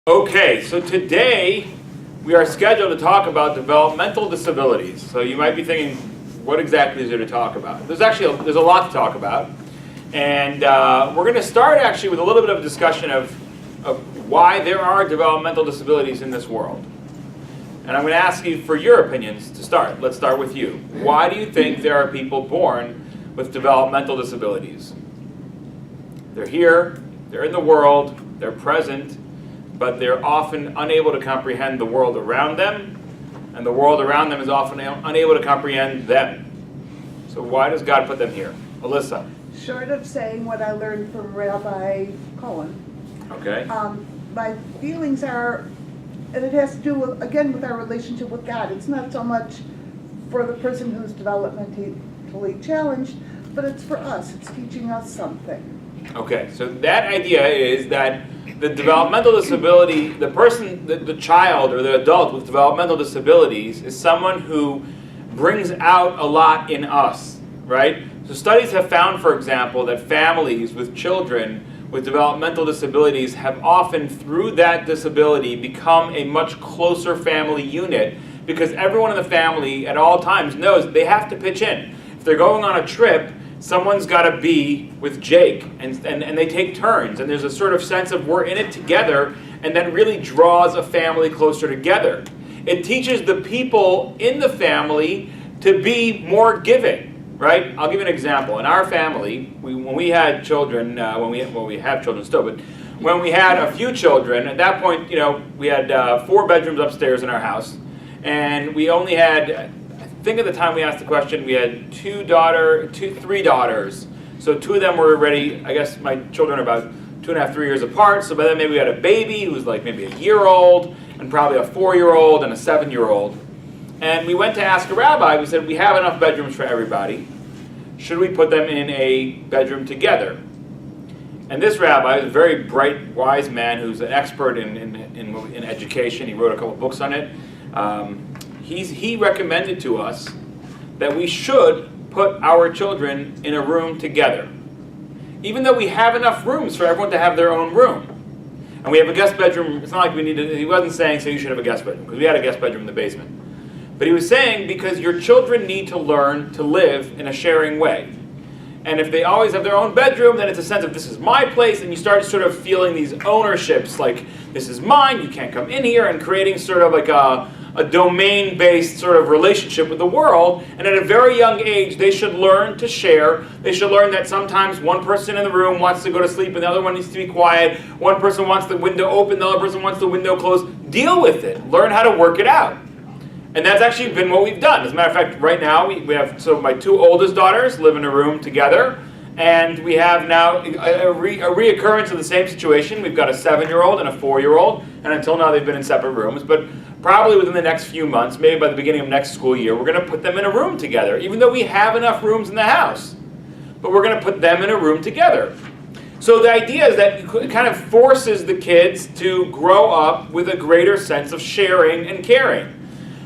Okay, so today we are scheduled to talk about developmental disabilities. So you might be thinking, what exactly is there to talk about? There's a lot to talk about. And we're going to start actually with a little bit of a discussion of why there are developmental disabilities in this world. And I'm going to ask you for your opinions to start. Let's start with you. Why do you think there are people born with developmental disabilities? They're here, they're in the world, they're present, but they're often unable to comprehend the world around them, and the world around them is often unable to comprehend them. So why does God put them here? Alyssa. Short of saying what I learned from Rabbi Cohen, Okay. my feelings are, and it has to do with, again, with our relationship with God. It's not so much for the person who's developmentally challenged, but it's for us. It's teaching us something. Okay, so that idea is that the developmental disability, the child or the adult with developmental disabilities is someone who brings out a lot in us, right? So studies have found, for example, that families with children with developmental disabilities have often, through that disability, become a much closer family unit because everyone in the family at all times knows they have to pitch in. If they're going on a trip, someone's got to be with Jake, and they take turns, and there's a sort of sense of we're in it together, and that really draws a family closer together. It teaches the people in the family to be more giving, right? I'll give you an example. In our family, when we had children, we have children still, but when we had a few children, at that point, we had 4 bedrooms upstairs in our house, and we only had, I think at the time we asked the question, we had 3 daughters. So 2 of them were already, I guess my children are about 2.5, 3 years apart. So by then maybe we had a baby who was like maybe a year-old, and probably a 4-year-old and a 7-year-old. And we went to ask a rabbi. We said, we have enough bedrooms for everybody. Should we put them in a bedroom together? And this rabbi is a very bright, wise man who's an expert in education. He wrote a couple books on it. He recommended to us that we should put our children in a room together, even though we have enough rooms for everyone to have their own room. And we have a guest bedroom. It's not like we needed, he wasn't saying, so you should have a guest bedroom, because we had a guest bedroom in the basement. But he was saying, because your children need to learn to live in a sharing way. And if they always have their own bedroom, then it's a sense of this is my place, and you start sort of feeling these ownerships, like this is mine, you can't come in here, and creating sort of like a domain-based sort of relationship with the world. And at a very young age, they should learn to share. They should learn that sometimes one person in the room wants to go to sleep and the other one needs to be quiet. One person wants the window open, the other person wants the window closed. Deal with it. Learn how to work it out. And that's actually been what we've done. As a matter of fact, right now, we have, so my 2 oldest daughters live in a room together. And we have now a reoccurrence of the same situation. We've got a 7-year-old and a 4-year-old. And until now, they've been in separate rooms. But probably within the next few months, maybe by the beginning of next school year, we're going to put them in a room together, even though we have enough rooms in the house. But we're going to put them in a room together. So the idea is that it kind of forces the kids to grow up with a greater sense of sharing and caring.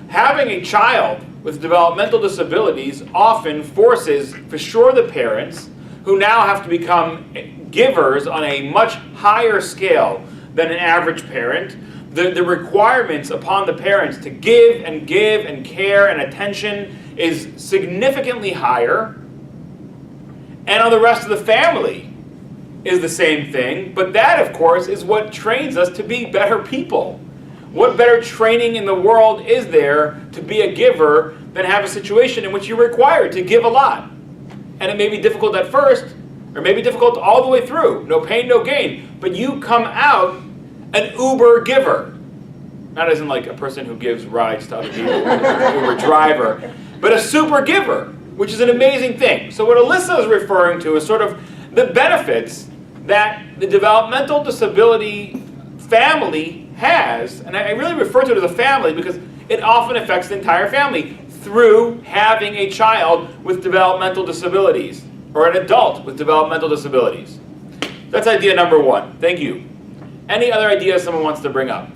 Having a child with developmental disabilities often forces, for sure, the parents, who now have to become givers on a much higher scale than an average parent. The requirements upon the parents to give and care and attention is significantly higher. And on the rest of the family is the same thing. But that, of course, is what trains us to be better people. What better training in the world is there to be a giver than have a situation in which you're required to give a lot? And it may be difficult at first, or maybe difficult all the way through. No pain, no gain. But you come out an Uber giver. Not as in like a person who gives rides to other people, an Uber driver, but a super giver, which is an amazing thing. So what Alyssa is referring to is sort of the benefits that the developmental disability family has, and I really refer to it as a family because it often affects the entire family through having a child with developmental disabilities, or an adult with developmental disabilities. That's idea number 1. Thank you. Any other ideas someone wants to bring up?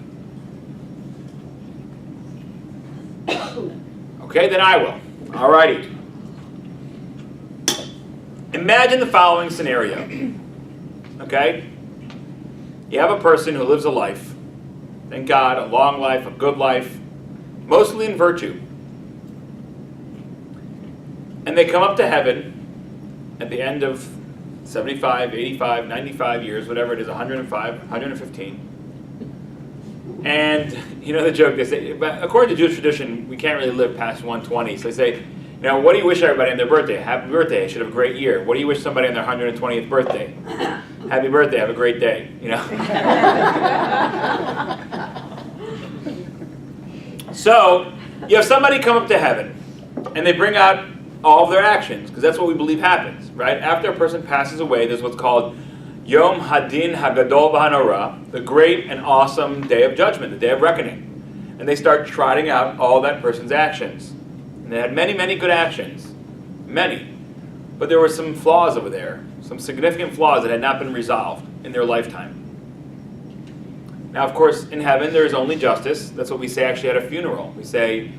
Okay, then I will. Alrighty. Imagine the following scenario. Okay? You have a person who lives a life thank God, a long life, a good life, mostly in virtue. And they come up to heaven at the end of 75, 85, 95 years, whatever it is, 105, 115. And you know the joke, they say, but according to Jewish tradition, we can't really live past 120. So they say, what do you wish everybody on their birthday? Happy birthday, should have a great year. What do you wish somebody on their 120th birthday? Happy birthday, have a great day, So, you have somebody come up to heaven, and they bring out all of their actions, because that's what we believe happens, right? After a person passes away, there's what's called Yom Hadin Hagadol V'Hanora, the great and awesome day of judgment, the day of reckoning. And they start trotting out all that person's actions. And they had many, many good actions. Many. But there were some flaws over there, some significant flaws that had not been resolved in their lifetime. Now, of course, in heaven, there is only justice. That's what we say actually at a funeral. We say,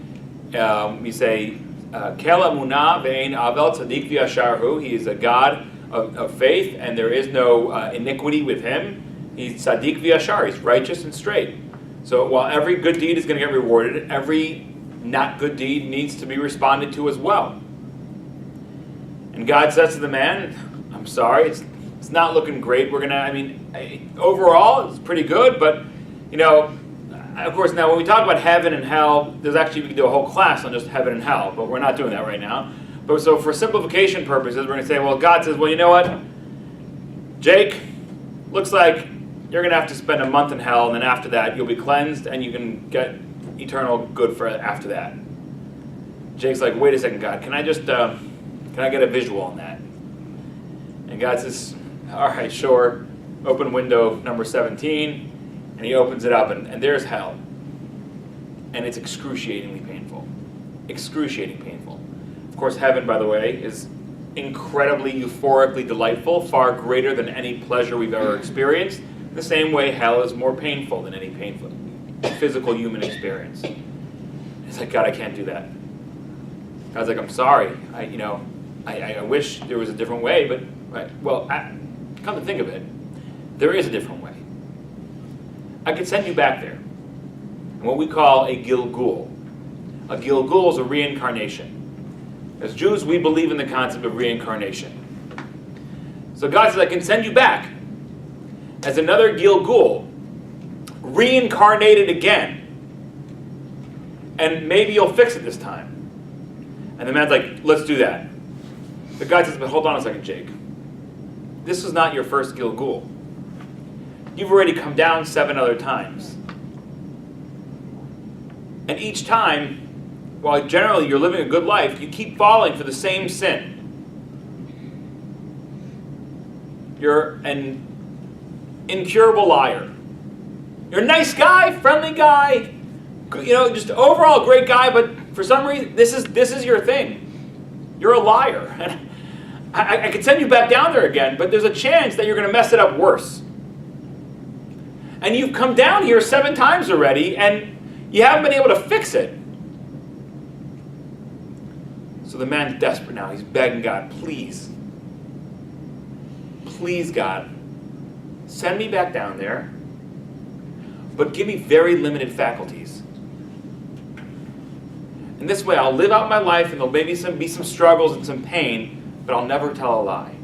Kel Emunah Ve'ein Avel Tzadik V'Yasharhu. He is a God of faith, and there is no iniquity with him. He's Tzadik V'Yashar. He's righteous and straight. So while every good deed is going to get rewarded, every not good deed needs to be responded to as well. And God says to the man, I'm sorry, it's not looking great. We're going to, overall, it's pretty good, but, of course, now when we talk about heaven and hell, we can do a whole class on just heaven and hell, but we're not doing that right now. But so for simplification purposes, we're going to say, well, God says, well, you know what? Jake, looks like you're going to have to spend a month in hell, and then after that, you'll be cleansed, and you can get eternal good for after that. Jake's like, wait a second, God, can I get a visual on that? And God says, all right, sure. Open window number 17, and he opens it up, and there's hell. And it's excruciatingly painful. Excruciating painful. Of course, heaven, by the way, is incredibly euphorically delightful, far greater than any pleasure we've ever experienced. The same way hell is more painful than any painful physical human experience. It's like, God, I can't do that. God's like, I'm sorry. I wish there was a different way, but come to think of it, there is a different way. I could send you back there. And what we call a Gilgul. A Gilgul is a reincarnation. As Jews, we believe in the concept of reincarnation. So God says, I can send you back as another Gilgul, reincarnated again. And maybe you'll fix it this time. And the man's like, let's do that. The guy says, but hold on a second, Jake. This is not your first Gilgul. You've already come down 7 other times. And each time, while generally you're living a good life, you keep falling for the same sin. You're an incurable liar. You're a nice guy, friendly guy, just overall great guy, but for some reason, this is your thing. You're a liar. And I could send you back down there again, but there's a chance that you're going to mess it up worse. And you've come down here 7 times already, and you haven't been able to fix it. So the man's desperate now. He's begging God, please, God, send me back down there, but give me very limited faculties. And this way I'll live out my life, and there'll maybe be some struggles and some pain, but I'll never tell a lie.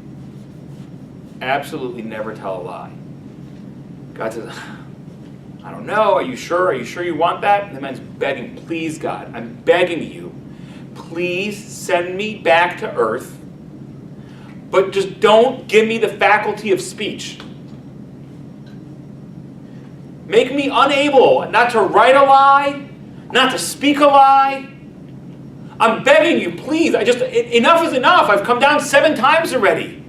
Absolutely never tell a lie. God says, I don't know, are you sure? Are you sure you want that? And the man's begging, please God, I'm begging you, please send me back to earth, but just don't give me the faculty of speech. Make me unable not to write a lie, not to speak a lie. I'm begging you, please. Enough is enough. I've come down 7 times already.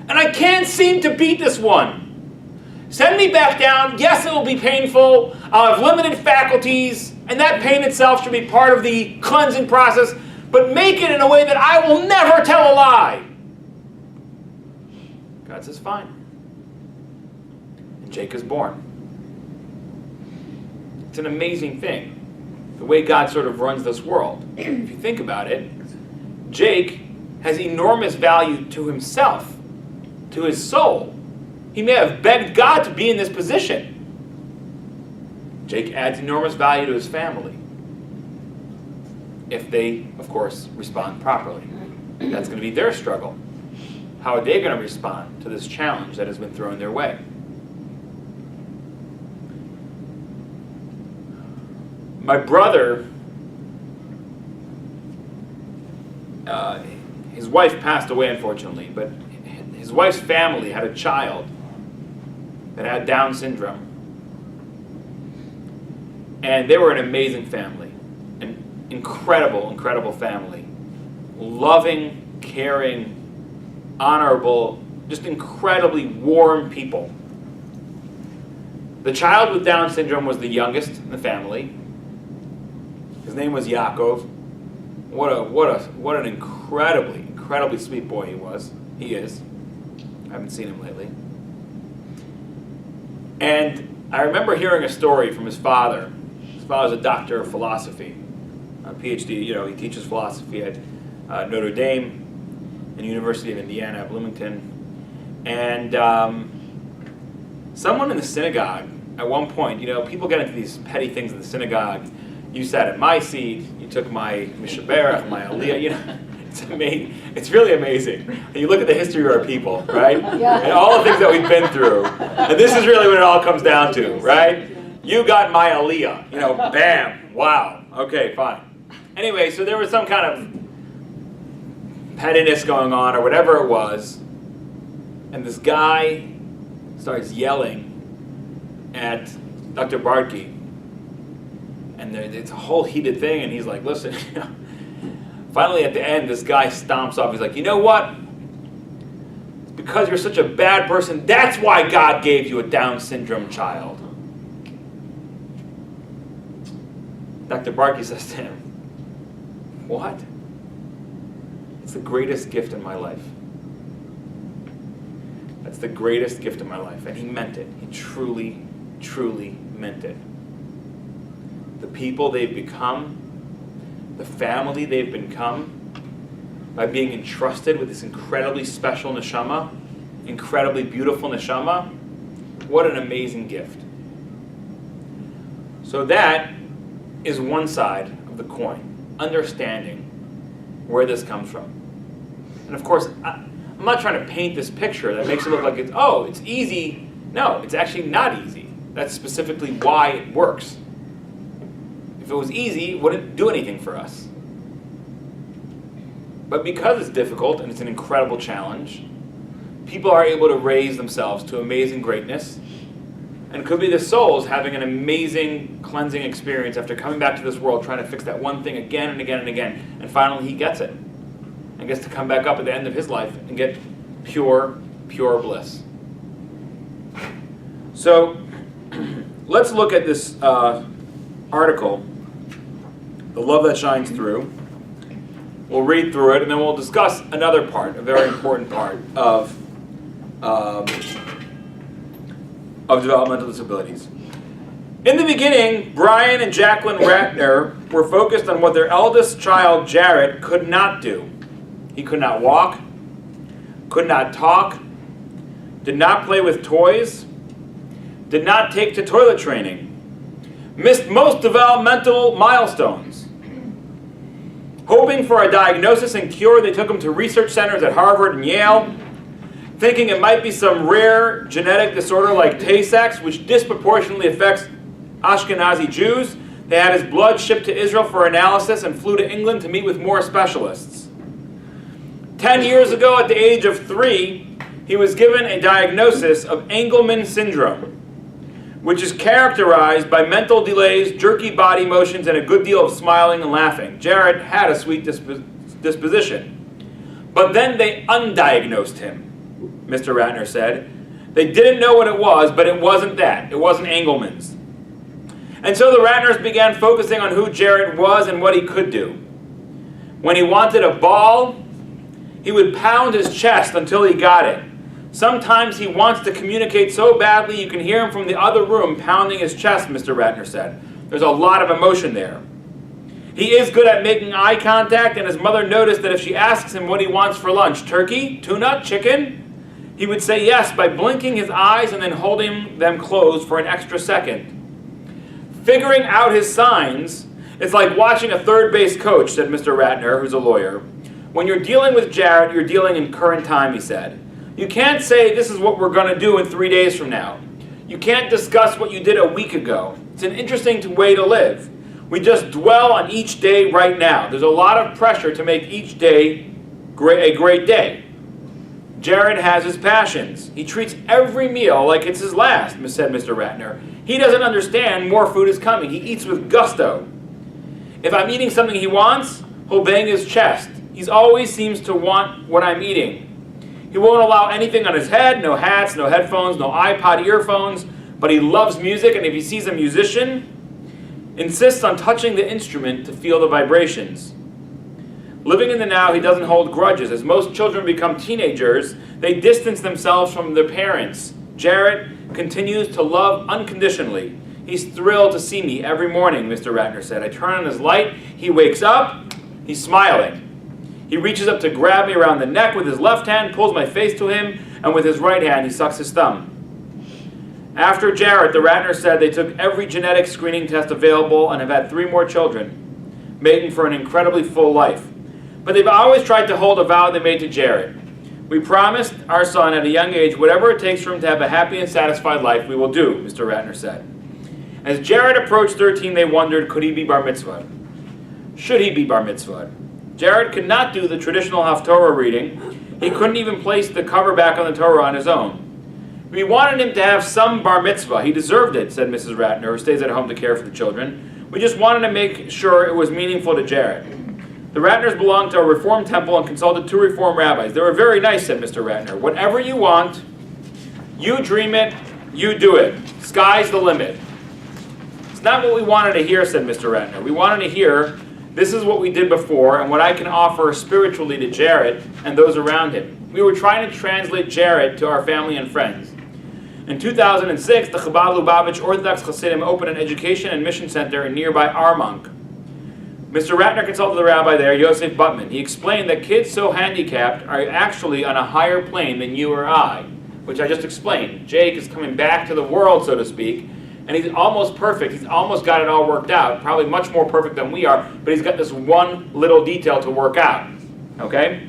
And I can't seem to beat this one. Send me back down. Yes, it will be painful. I'll have limited faculties, and that pain itself should be part of the cleansing process, but make it in a way that I will never tell a lie. God says, fine. And Jake is born. It's an amazing thing, the way God sort of runs this world. If you think about it, Jake has enormous value to himself, to his soul. He may have begged God to be in this position. Jake adds enormous value to his family. If they, of course, respond properly. That's going to be their struggle. How are they going to respond to this challenge that has been thrown their way? My brother, his wife passed away unfortunately, but his wife's family had a child that had Down syndrome. And they were an amazing family, an incredible, incredible family. Loving, caring, honorable, just incredibly warm people. The child with Down syndrome was the youngest in the family. His name was Yaakov. What an incredibly sweet boy he was. He is. I haven't seen him lately. And I remember hearing a story from his father. His father's a doctor of philosophy, a PhD. He teaches philosophy at Notre Dame and University of Indiana at Bloomington. And someone in the synagogue at one point, people get into these petty things in the synagogue. You sat at my seat, you took my mishaberach, my aliyah, it's amazing. It's really amazing. And you look at the history of our people, right? Yeah. And all the things that we've been through. And this is really what it all comes down to, right? You got my aliyah, bam, wow, okay, fine. Anyway, so there was some kind of pettiness going on or whatever it was, and this guy starts yelling at Dr. Bartke, and it's a whole heated thing, and he's like, listen, finally at the end, this guy stomps off. He's like, you know what? It's because you're such a bad person. That's why God gave you a Down syndrome child. Dr. Bartke says to him, what? It's the greatest gift in my life. That's the greatest gift in my life. And he meant it. He truly, truly meant it. The people they've become, the family they've become, by being entrusted with this incredibly special neshama, incredibly beautiful neshama, what an amazing gift. So that is one side of the coin, understanding where this comes from. And of course, I'm not trying to paint this picture that makes it look like it's easy. No, it's actually not easy. That's specifically why it works. If it was easy, it wouldn't do anything for us. But because it's difficult and it's an incredible challenge, people are able to raise themselves to amazing greatness. And it could be the souls having an amazing cleansing experience after coming back to this world, trying to fix that one thing again and again and again. And finally he gets it. And gets to come back up at the end of his life and get pure, pure bliss. So let's look at this article, The Love That Shines Through. We'll read through it and then we'll discuss another part, a very important part of developmental disabilities. In the beginning, Brian and Jacqueline Ratner were focused on what their eldest child, Jarrett, could not do. He could not walk, could not talk, did not play with toys, did not take to toilet training, missed most developmental milestones. Hoping for a diagnosis and cure, they took him to research centers at Harvard and Yale, thinking it might be some rare genetic disorder like Tay-Sachs, which disproportionately affects Ashkenazi Jews. They had his blood shipped to Israel for analysis and flew to England to meet with more specialists. 10 years ago, at the age of 3, he was given a diagnosis of Engelmann syndrome, which is characterized by mental delays, jerky body motions, and a good deal of smiling and laughing. Jared had a sweet disposition. But then they undiagnosed him, Mr. Ratner said. They didn't know what it was, but it wasn't that. It wasn't Engelmann's. And so the Ratners began focusing on who Jared was and what he could do. When he wanted a ball, he would pound his chest until he got it. Sometimes he wants to communicate so badly you can hear him from the other room pounding his chest, Mr. Ratner said. There's a lot of emotion there. He is good at making eye contact, and his mother noticed that if she asks him what he wants for lunch, turkey, tuna, chicken, he would say yes by blinking his eyes and then holding them closed for an extra second. Figuring out his signs is like watching a third base coach, said Mr. Ratner, who's a lawyer. When you're dealing with Jared, you're dealing in current time, he said. You can't say this is what we're going to do in 3 days from now. You can't discuss what you did a week ago. It's an interesting way to live. We just dwell on each day right now. There's a lot of pressure to make each day a great day. Jared has his passions. He treats every meal like it's his last, said Mr. Ratner. He doesn't understand more food is coming. He eats with gusto. If I'm eating something he wants, he'll bang his chest. He always seems to want what I'm eating. He won't allow anything on his head, no hats, no headphones, no iPod earphones, but he loves music, and if he sees a musician, insists on touching the instrument to feel the vibrations. Living in the now, he doesn't hold grudges. As most children become teenagers, they distance themselves from their parents. Jared continues to love unconditionally. He's thrilled to see me every morning, Mr. Ratner said. I turn on his light, he wakes up, he's smiling. He reaches up to grab me around the neck with his left hand, pulls my face to him, and with his right hand he sucks his thumb. After Jared, the Ratner said they took every genetic screening test available and have had 3 more children, making for an incredibly full life. But they've always tried to hold a vow they made to Jared. We promised our son at a young age, whatever it takes for him to have a happy and satisfied life, we will do, Mr. Ratner said. As Jared approached 13, they wondered, could he be bar mitzvah? Should he be bar mitzvah? Jared could not do the traditional Haftorah reading. He couldn't even place the cover back on the Torah on his own. We wanted him to have some bar mitzvah. He deserved it, said Mrs. Ratner, who stays at home to care for the children. We just wanted to make sure it was meaningful to Jared. The Ratners belonged to a Reform temple and consulted 2 Reform rabbis. They were very nice, said Mr. Ratner. Whatever you want, you dream it, you do it. Sky's the limit. It's not what we wanted to hear, said Mr. Ratner. We wanted to hear, this is what we did before and what I can offer spiritually to Jared and those around him. We were trying to translate Jared to our family and friends. In 2006, the Chabad Lubavitch Orthodox Hasidim opened an education and mission center in nearby Armonk. Mr. Ratner consulted the rabbi there, Yosef Butman. He explained that kids so handicapped are actually on a higher plane than you or I, which I just explained. Jake is coming back to the world, so to speak, and he's almost perfect. He's almost got it all worked out, probably much more perfect than we are, but he's got this one little detail to work out, okay?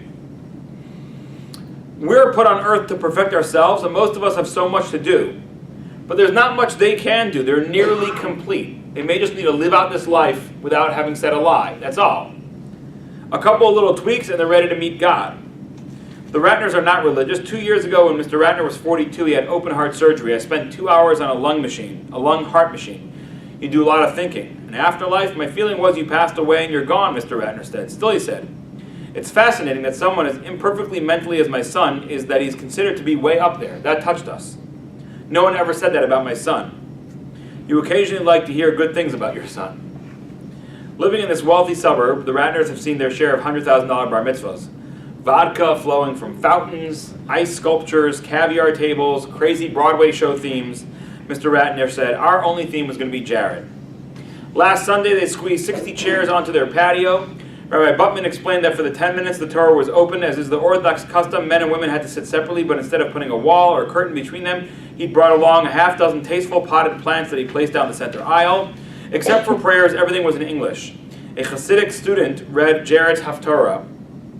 We're put on earth to perfect ourselves, and most of us have so much to do. But there's not much they can do. They're nearly complete. They may just need to live out this life without having said a lie. That's all. A couple of little tweaks and they're ready to meet God. The Ratners are not religious. 2 years ago when Mr. Ratner was 42, he had open heart surgery. I spent 2 hours on a lung heart machine. You do a lot of thinking. In afterlife, my feeling was you passed away and you're gone, Mr. Ratner said. Still, he said, it's fascinating that someone as imperfectly mentally as my son is that he's considered to be way up there. That touched us. No one ever said that about my son. You occasionally like to hear good things about your son. Living in this wealthy suburb, the Ratners have seen their share of $100,000 bar mitzvahs. Vodka flowing from fountains, ice sculptures, caviar tables, crazy Broadway show themes. Mr. Ratner said, our only theme was going to be Jared. Last Sunday, they squeezed 60 chairs onto their patio. Rabbi Butman explained that for the 10 minutes the Torah was open, as is the Orthodox custom, men and women had to sit separately, but instead of putting a wall or a curtain between them, he brought along a half dozen tasteful potted plants that he placed down the center aisle. Except for prayers, everything was in English. A Hasidic student read Jared's Haftorah.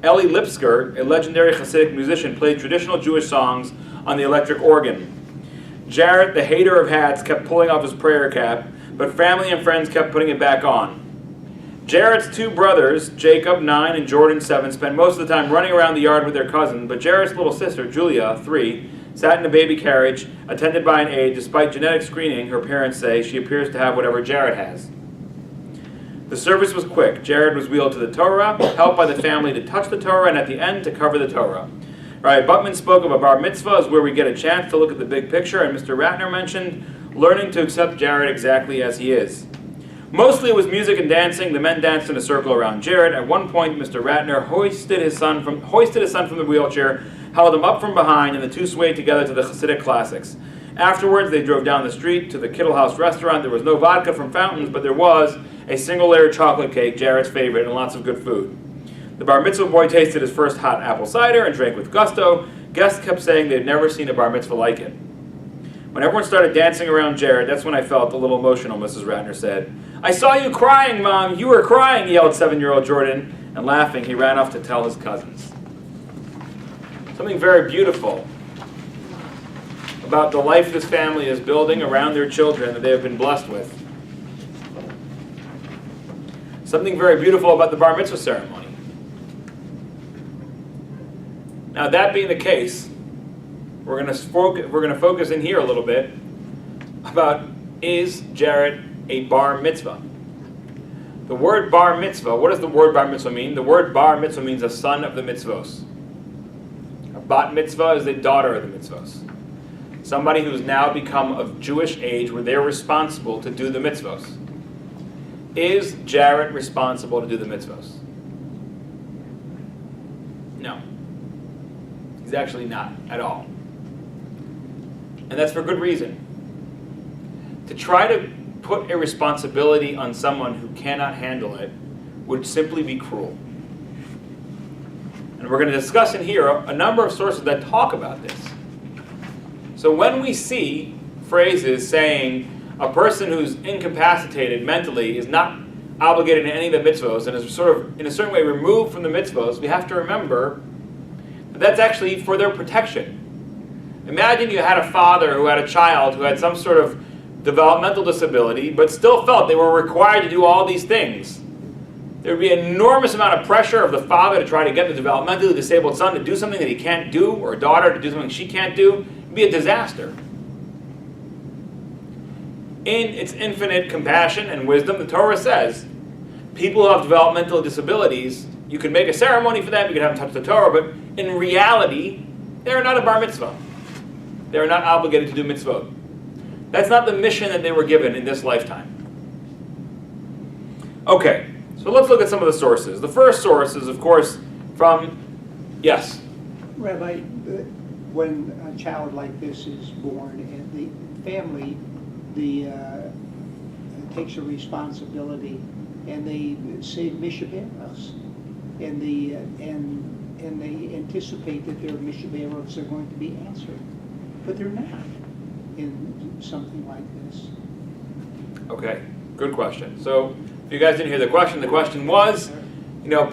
Eli Lipsker, a legendary Hasidic musician, played traditional Jewish songs on the electric organ. Jared, the hater of hats, kept pulling off his prayer cap, but family and friends kept putting it back on. Jared's 2 brothers, Jacob, 9, and Jordan, 7, spent most of the time running around the yard with their cousin, but Jared's little sister, Julia, 3, sat in a baby carriage, attended by an aide. Despite genetic screening, her parents say she appears to have whatever Jared has. The service was quick. Jared was wheeled to the Torah, helped by the family to touch the Torah, and at the end, to cover the Torah. Rabbi Butman spoke of a bar mitzvah as where we get a chance to look at the big picture, and Mr. Ratner mentioned learning to accept Jared exactly as he is. Mostly it was music and dancing. The men danced in a circle around Jared. At one point, Mr. Ratner hoisted his son from the wheelchair, held him up from behind, and the 2 swayed together to the Hasidic classics. Afterwards, they drove down the street to the Kittle House restaurant. There was no vodka from fountains, but there was a single-layer chocolate cake, Jared's favorite, and lots of good food. The bar mitzvah boy tasted his first hot apple cider and drank with gusto. Guests kept saying they'd never seen a bar mitzvah like it. When everyone started dancing around Jared, that's when I felt a little emotional, Mrs. Ratner said. I saw you crying, Mom. You were crying, yelled 7-year-old Jordan. And laughing, he ran off to tell his cousins. Something very beautiful about the life this family is building around their children that they have been blessed with. Something very beautiful about the bar mitzvah ceremony. Now, that being the case, we're going to focus in here a little bit about, is Jared a bar mitzvah? The word bar mitzvah, what does the word bar mitzvah mean? The word bar mitzvah means a son of the mitzvos. A bat mitzvah is the daughter of the mitzvos. Somebody who's now become of Jewish age where they're responsible to do the mitzvos. Is Jared responsible to do the mitzvos? No. He's actually not at all. And that's for good reason. To try to put a responsibility on someone who cannot handle it would simply be cruel. And we're going to discuss in here a number of sources that talk about this. So when we see phrases saying a person who's incapacitated mentally is not obligated to any of the mitzvos and is sort of in a certain way removed from the mitzvos, we have to remember that that's actually for their protection. Imagine you had a father who had a child who had some sort of developmental disability, but still felt they were required to do all these things. There would be an enormous amount of pressure of the father to try to get the developmentally disabled son to do something that he can't do, or a daughter to do something she can't do. It would be a disaster. In its infinite compassion and wisdom, the Torah says, people who have developmental disabilities, you could make a ceremony for them, you could have them touch the Torah, but in reality, they're not a bar mitzvah. They're not obligated to do mitzvot. That's not the mission that they were given in this lifetime. Okay, so let's look at some of the sources. The first source is, of course, from, yes? Rabbi, when a child like this is born and the family takes a responsibility and they say mishaberachs and they anticipate that their mishaberachs are going to be answered, but they're not in something like this. Okay, good question. So if you guys didn't hear the question was,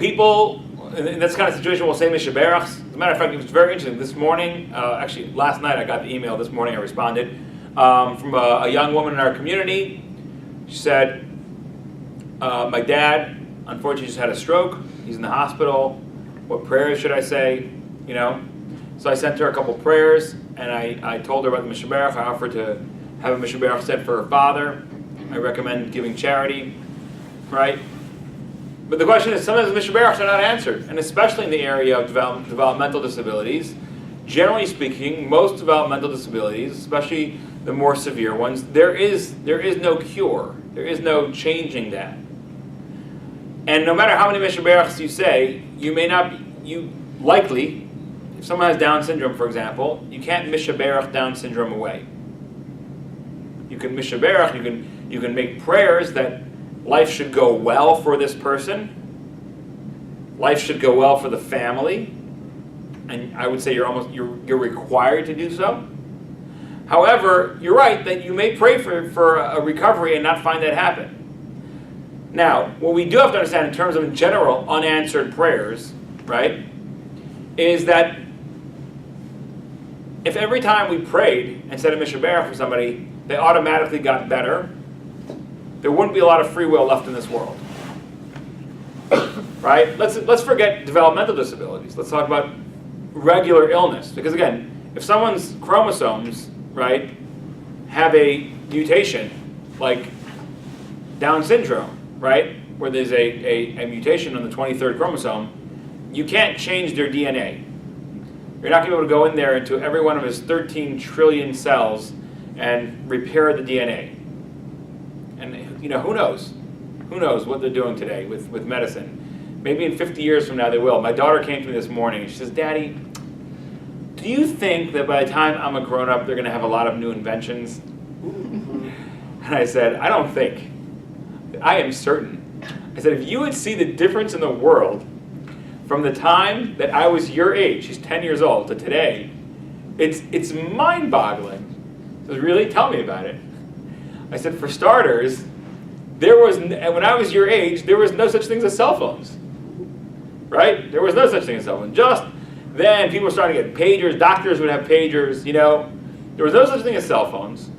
people in this kind of situation will say mishaberachs. As a matter of fact, it was very interesting. This morning, actually last night I got the email, this morning I responded, from a young woman in our community. She said, my dad, unfortunately, just had a stroke. He's in the hospital. What prayers should I say? So I sent her a couple prayers, and I told her about the mishaberach. I offered to have a mishaberach said for her father. I recommend giving charity, right? But the question is, sometimes the mishaberachs are not answered, and especially in the area of developmental disabilities. Generally speaking, most developmental disabilities, especially the more severe ones, there is no cure. There is no changing that. And no matter how many mishaberachs you say, you likely, if someone has Down syndrome, for example, you can't mishaberach Down syndrome away. You can mishaberach, you can make prayers that life should go well for this person, life should go well for the family, and I would say you're required to do so. However, you're right that you may pray for a recovery and not find that happen. Now, what we do have to understand in terms of in general unanswered prayers, right, is that if every time we prayed and said a mishaberach for somebody, they automatically got better, there wouldn't be a lot of free will left in this world. Right? Let's forget developmental disabilities. Let's talk about regular illness. Because again, if someone's chromosomes, right, have a mutation, like Down syndrome, right, where there's a mutation on the 23rd chromosome, you can't change their DNA. You're not going to be able to go in there into every one of his 13 trillion cells and repair the DNA. And who knows? Who knows what they're doing today with medicine? Maybe in 50 years from now they will. My daughter came to me this morning and she says, Daddy, do you think that by the time I'm a grown-up they're going to have a lot of new inventions? And I said, I don't think. I am certain. I said, if you would see the difference in the world from the time that I was your age, she's 10 years old, to today, it's mind-boggling Says, really? Tell me about it. I said, for starters, when I was your age, there was no such thing as cell phones. Right? There was no such thing as cell phones. Just then, people were starting to get pagers. Doctors would have pagers, you know. There was no such thing as cell phones.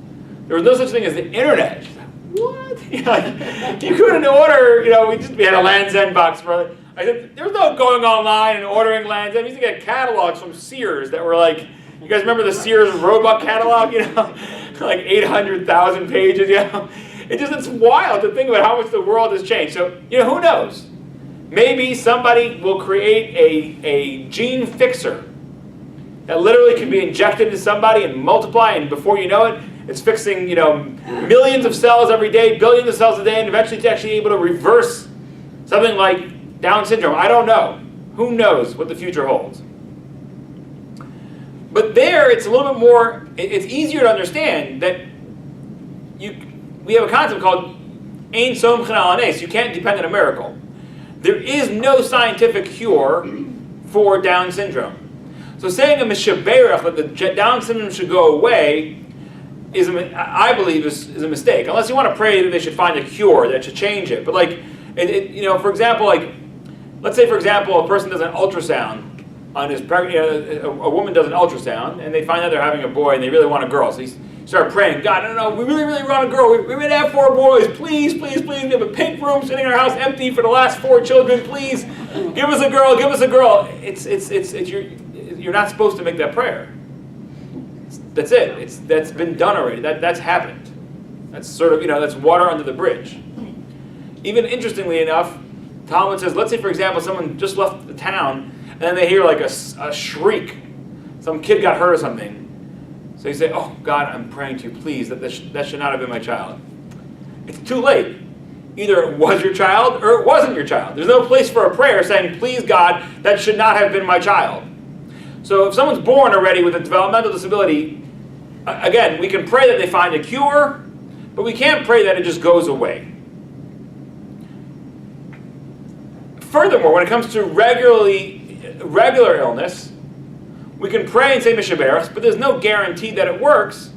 There was no such thing as the internet. She's like, what? You couldn't order, you know, we had a Land's End box for. I said, there was no going online and ordering Land's End. We used to get catalogs from Sears that were like, you guys remember the Sears Roebuck catalog, you know? Like 800,000 pages, you know? It's wild to think about how much the world has changed. So, you know, who knows? Maybe somebody will create a gene fixer that literally can be injected into somebody and multiply, and before you know it, it's fixing, you know, millions of cells every day, billions of cells a day, and eventually it's actually able to reverse something like Down syndrome. I don't know. Who knows what the future holds? But there, it's a little bit more, it's easier to understand that we have a concept called Ein Som Chanal Anes. You can't depend on a miracle. There is no scientific cure for Down syndrome. So saying a mishaberach that the Down syndrome should go away I believe is a mistake. Unless you want to pray that they should find a cure that should change it. But like, you know, for example, like, let's say for example, a person does an ultrasound on his pregnant. A woman does an ultrasound and they find out they're having a boy and they really want a girl. So you start praying, God, no, we really want a girl. We're going to have 4 boys. Please. We have a pink room sitting in our house empty for the last 4 children. Please, give us a girl. You're not supposed to make that prayer. That's it. That's been done already. That's happened. That's sort of, you know, that's water under the bridge. Even interestingly enough, Talmud says, let's say for example, someone just left the town and then they hear like a shriek. Some kid got hurt or something. So you say, oh God, I'm praying to you, please, that should not have been my child. It's too late. Either it was your child or it wasn't your child. There's no place for a prayer saying, please God, that should not have been my child. So if someone's born already with a developmental disability, again, we can pray that they find a cure, but we can't pray that it just goes away. Furthermore, when it comes to regular illness, we can pray and say mishaberachs, but there's no guarantee that it works.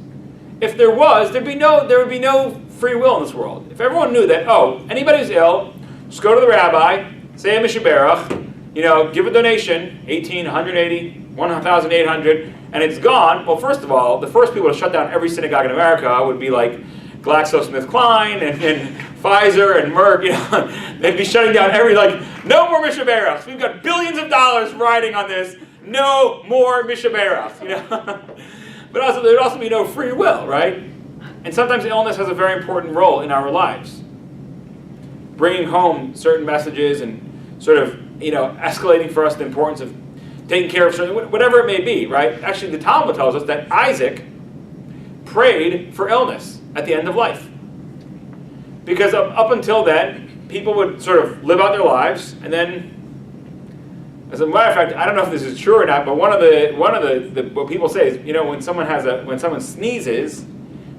If there was, there would be no free will in this world. If everyone knew that, oh, anybody who's ill, just go to the rabbi, say a mishaberach, you know, give a donation, 18, 180, 1,800, and it's gone. Well, first of all, the first people to shut down every synagogue in America would be like GlaxoSmithKline and Pfizer and Merck. You know, they'd be shutting down no more mishaberachs. We've got billions of dollars riding on this. No more mishaberachs. You know, but also there'd also be no free will, right? And sometimes illness has a very important role in our lives, bringing home certain messages and sort of, you know, escalating for us the importance of taking care of certain, whatever it may be, right? Actually, the Talmud tells us that Isaac prayed for illness at the end of life. Because up until then, people would sort of live out their lives, and then, as a matter of fact, I don't know if this is true or not, but one of the what people say is, you know, when someone sneezes,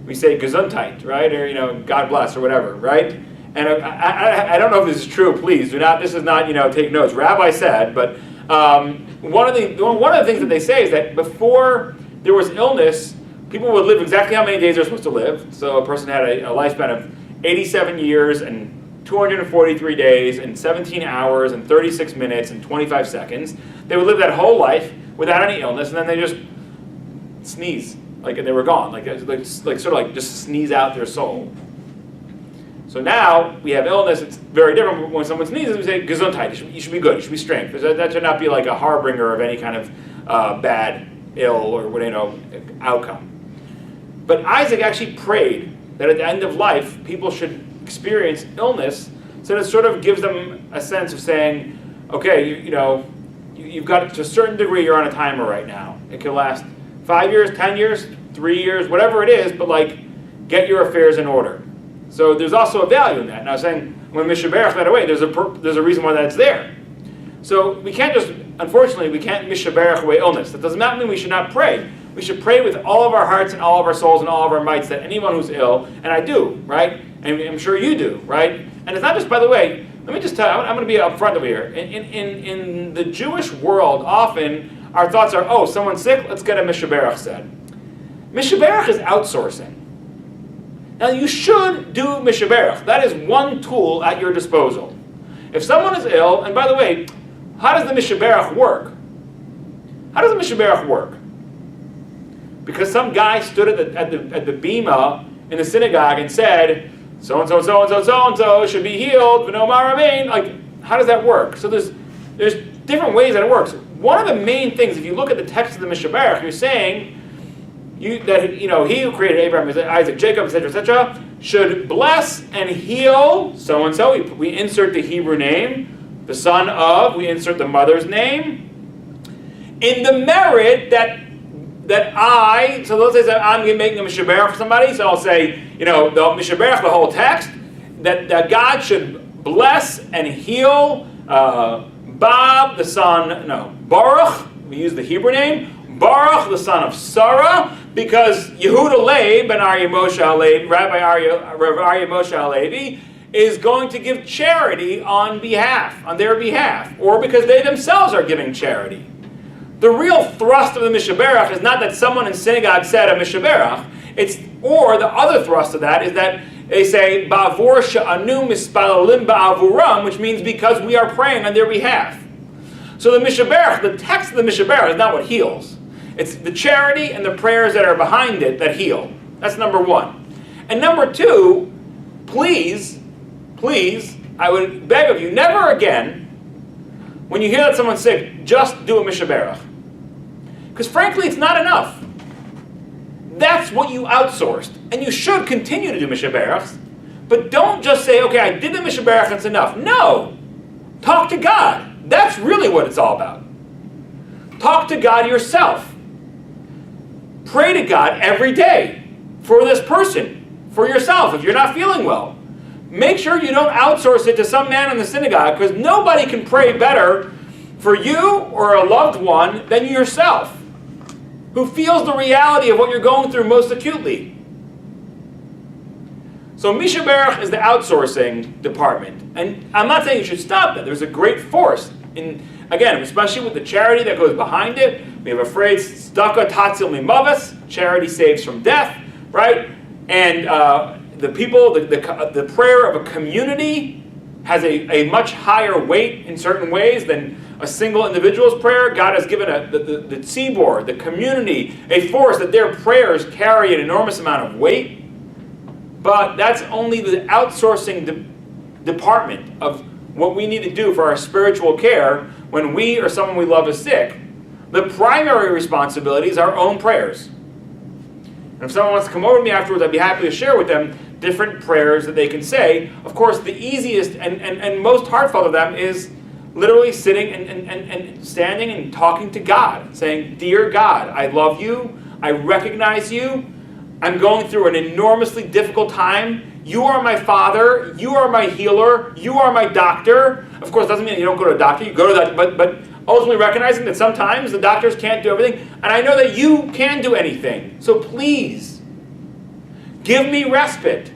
we say Gesundheit, right? Or, you know, God bless, or whatever, right? And I don't know if this is true. Please do not. This is not, you know, take notes. Rabbi said, but one of the things that they say is that before there was illness, people would live exactly how many days they're supposed to live. So a person had a lifespan of 87 years and 243 days and 17 hours and 36 minutes and 25 seconds. They would live that whole life without any illness, and then they just sneeze, and they were gone, just sneeze out their soul. So now we have illness. It's very different. When someone sneezes, we say Gesundheit. You should be good. You should be strength. That should not be like a harbinger of any kind of bad, ill, or outcome. But Isaac actually prayed that at the end of life, people should experience illness, so it sort of gives them a sense of saying, okay, you've got, to a certain degree, you're on a timer right now. It can last 5 years, 10 years, 3 years, whatever it is, but get your affairs in order. So there's also a value in that. Now, saying when mishaberach that away, there's a reason why that's there. So we can't unfortunately, we can't mishaberach away illness. That does not mean we should not pray. We should pray with all of our hearts and all of our souls and all of our mights that anyone who's ill, and I do, right? And I'm sure you do, right? And it's not just, by the way, let me just tell you, I'm going to be upfront over here. In the Jewish world, often our thoughts are, oh, someone's sick, let's get a mishaberach said. Mishaberach is outsourcing. Now you should do Mishaberach. That is one tool at your disposal. If someone is ill, and by the way, how does the Mishaberach work? How does the Mishaberach work? Because some guy stood at the bima in the synagogue and said, so-and-so, so-and-so, so-and-so should be healed, v'no maramein. Like, how does that work? So there's different ways that it works. One of the main things, if you look at the text of the Mishaberach, you're saying that he who created Abraham, Isaac, Jacob, etc., should bless and heal so-and-so. We insert the Hebrew name, the son of, we insert the mother's name, in the merit that so let's say that I'm making a Mishaberach for somebody, so I'll say, the Mishaberach, the whole text, that God should bless and heal Bob, the son, Baruch, we use the Hebrew name, Baruch, the son of Sarah, because Yehuda Leib and Rabbi Aryeh Moshe Leiby is going to give charity on their behalf, or because they themselves are giving charity. The real thrust of the Mishaberach is not that someone in synagogue said a Mishaberach, or the other thrust of that is that they say, Ba'avur sha'anu mispalalim ba'avuram, which means because we are praying on their behalf. So the Mishaberach, the text of the Mishaberach is not what heals. It's the charity and the prayers that are behind it that heal. That's number one. And number two, please, I would beg of you, never again, when you hear that someone's sick, just do a Mishaberach. Because frankly, it's not enough. That's what you outsourced. And you should continue to do Mishaberachs. But don't just say, okay, I did the Mishaberach, that's enough. No! Talk to God. That's really what it's all about. Talk to God yourself. Pray to God every day for this person, for yourself, if you're not feeling well. Make sure you don't outsource it to some man in the synagogue, because nobody can pray better for you or a loved one than yourself, who feels the reality of what you're going through most acutely. So Mishaberach is the outsourcing department. And I'm not saying you should stop that. There's a great force in, again, especially with the charity that goes behind it. We have a phrase, tzedakah tatzil mimavas, charity saves from death, right? And the people, the prayer of a community has a much higher weight in certain ways than a single individual's prayer. God has given the tzibor, the community, a force that their prayers carry an enormous amount of weight. But that's only the outsourcing department of what we need to do for our spiritual care when we or someone we love is sick. The primary responsibility is our own prayers. And if someone wants to come over to me afterwards, I'd be happy to share with them different prayers that they can say. Of course, the easiest and most heartfelt of them is literally sitting and standing and talking to God, saying, Dear God, I love you, I recognize you, I'm going through an enormously difficult time. You are my Father, you are my healer, you are my doctor. Of course, it doesn't mean you don't go to a doctor, you go to that, but ultimately recognizing that sometimes the doctors can't do everything, and I know that you can do anything. So please, give me respite.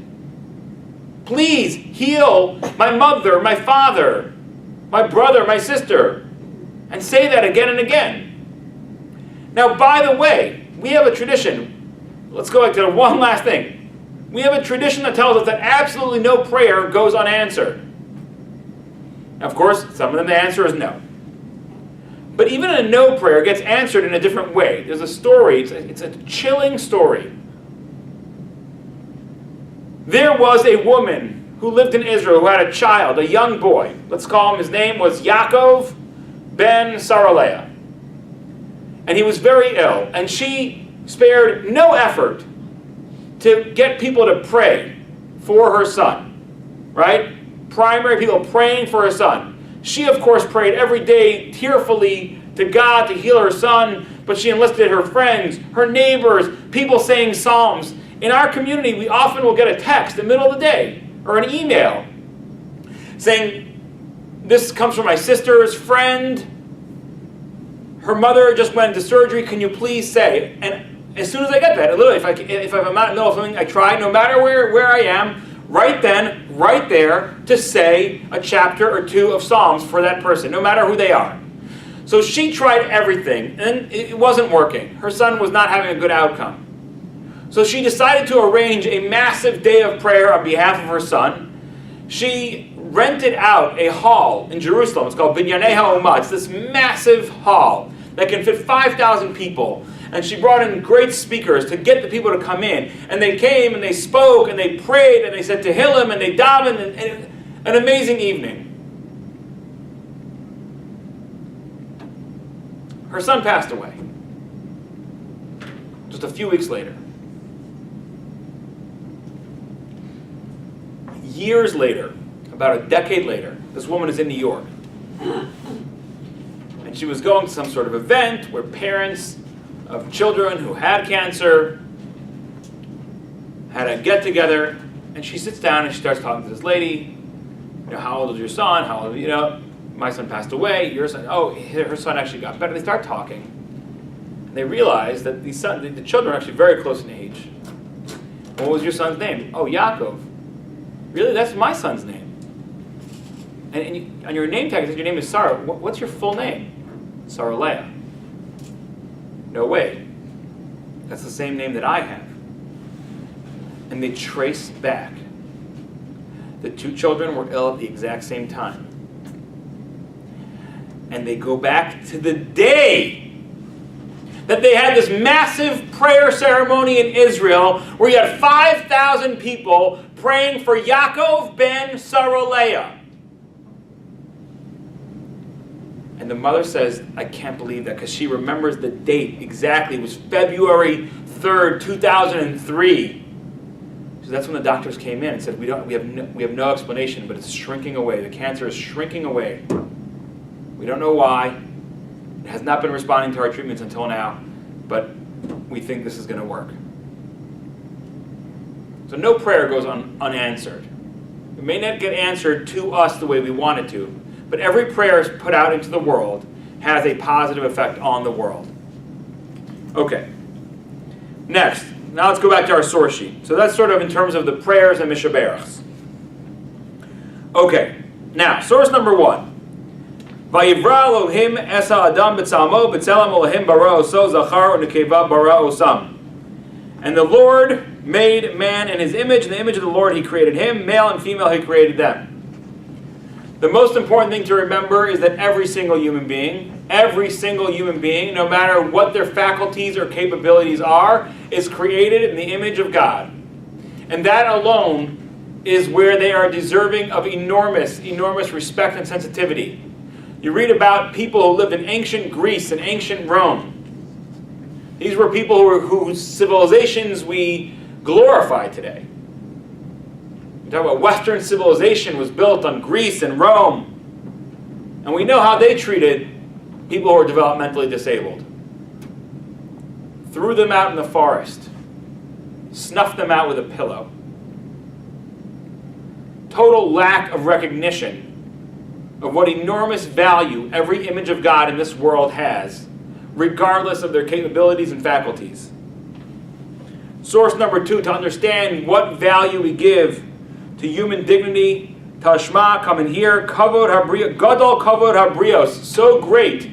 Please heal my mother, my father, my brother, my sister. And say that again and again. Now, by the way, we have a tradition. Let's go back to one last thing. We have a tradition that tells us that absolutely no prayer goes unanswered. Now, of course, some of them the answer is no. But even a no prayer gets answered in a different way. There's a story, it's a chilling story. There was a woman who lived in Israel who had a child, a young boy. Let's call him, his name was Yaakov ben Saraleah. And he was very ill. And she spared no effort to get people to pray for her son. Right? Primary people praying for her son. She, of course, prayed every day tearfully to God to heal her son, but she enlisted her friends, her neighbors, people saying psalms. In our community, we often will get a text in the middle of the day, or an email, saying, this comes from my sister's friend, her mother just went into surgery, can you please say? And as soon as I get that, literally, if I'm not in the middle of something, I try, no matter where I am, right then, right there, to say a chapter or two of Psalms for that person, no matter who they are. So she tried everything, and it wasn't working. Her son was not having a good outcome. So she decided to arrange a massive day of prayer on behalf of her son. She rented out a hall in Jerusalem. It's called Binyanei HaUmah. It's this massive hall that can fit 5,000 people. And she brought in great speakers to get the people to come in. And they came and they spoke and they prayed and they said Tehillim and they davened, and an amazing evening. Her son passed away just a few weeks later. Years later, about a decade later, this woman is in New York. And she was going to some sort of event where parents of children who had cancer had a get-together, and she sits down and she starts talking to this lady. How old is your son? How old, my son passed away. Your son, her son actually got better. They start talking. And they realize that the children are actually very close in age. What was your son's name? Oh, Yaakov. Really? That's my son's name. And on your name tag, it says your name is Sarah. What's your full name? Sarah Leah. No way. That's the same name that I have. And they trace back. The two children were ill at the exact same time. And they go back to the day that they had this massive prayer ceremony in Israel where you had 5,000 people praying for Yaakov ben Sarah Leah. And the mother says, I can't believe that, because she remembers the date exactly. It was February 3rd, 2003. So that's when the doctors came in and said, we have no explanation, but it's shrinking away. The cancer is shrinking away. We don't know why. It has not been responding to our treatments until now, but we think this is going to work. So no prayer goes unanswered. It may not get answered to us the way we want it to, but every prayer is put out into the world has a positive effect on the world. Okay. Next, now let's go back to our source sheet. So that's sort of in terms of the prayers and mishaberachs. Okay. Now, source number 1. Vayivra Elohim esa adam b'tzalmo b'tzelem Elohim bara oso zachar u'nekeva bara osam. And the Lord made man in his image. In the image of the Lord he created him. Male and female he created them. The most important thing to remember is that every single human being, no matter what their faculties or capabilities are, is created in the image of God. And that alone is where they are deserving of enormous, enormous respect and sensitivity. You read about people who lived in ancient Greece and ancient Rome. These were people whose civilizations we glorify today. We talk about Western civilization was built on Greece and Rome. And we know how they treated people who were developmentally disabled. Threw them out in the forest. Snuffed them out with a pillow. Total lack of recognition of what enormous value every image of God in this world has, regardless of their capabilities and faculties. Source number 2, to understand what value we give to human dignity, Tashma, come in here, Kavod Habrios, Gadol Kavod Habrios, so great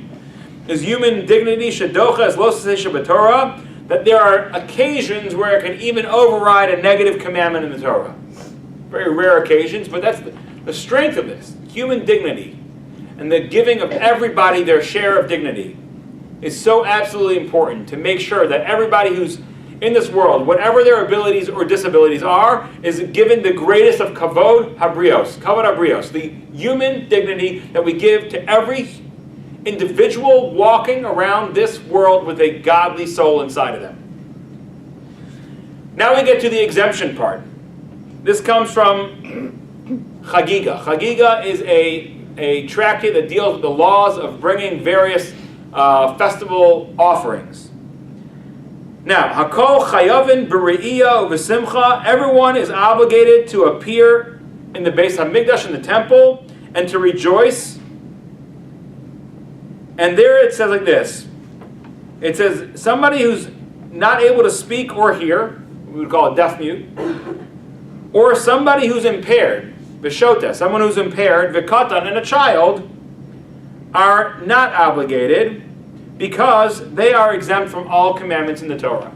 is human dignity, Shadocha as Losase Shabbatorah, that there are occasions where it can even override a negative commandment in the Torah. Very rare occasions, but that's the strength of this. Human dignity and the giving of everybody their share of dignity is so absolutely important to make sure that everybody who's in this world, whatever their abilities or disabilities are, is given the greatest of kavod habrios, the human dignity that we give to every individual walking around this world with a godly soul inside of them. Now we get to the exemption part. This comes from Chagiga. Chagiga is a tractate that deals with the laws of bringing various festival offerings. Now, Hakol Chayavin B'Re'iyah V'Simcha, everyone is obligated to appear in the Beis HaMikdash, in the temple, and to rejoice. And there it says like this. It says, somebody who's not able to speak or hear, we would call it deaf mute, or somebody who's impaired, V'Shota, someone who's impaired, V'Katan, and a child, are not obligated, because they are exempt from all commandments in the Torah.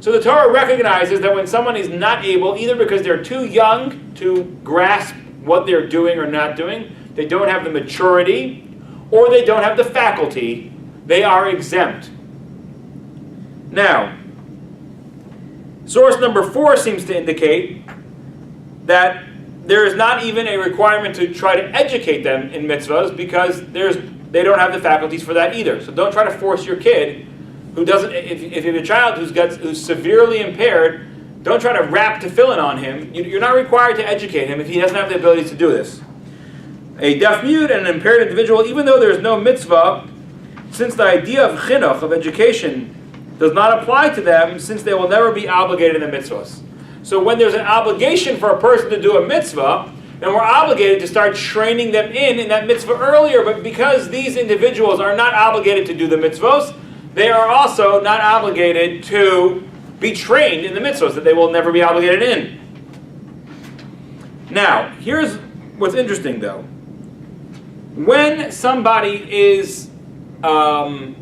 So the Torah recognizes that when someone is not able, either because they're too young to grasp what they're doing or not doing, they don't have the maturity, or they don't have the faculty, they are exempt. Now, source number 4 seems to indicate that there is not even a requirement to try to educate them in mitzvahs because they don't have the faculties for that either. So don't try to force your kid who doesn't, if you have a child who's severely impaired, don't try to wrap tefillin on him. You're not required to educate him if he doesn't have the ability to do this. A deaf mute and an impaired individual, even though there is no mitzvah, since the idea of chinuch, of education, does not apply to them, since they will never be obligated in the mitzvahs. So when there's an obligation for a person to do a mitzvah, then we're obligated to start training them in that mitzvah earlier, but because these individuals are not obligated to do the mitzvahs, they are also not obligated to be trained in the mitzvahs that they will never be obligated in. Now, here's what's interesting though. When somebody is able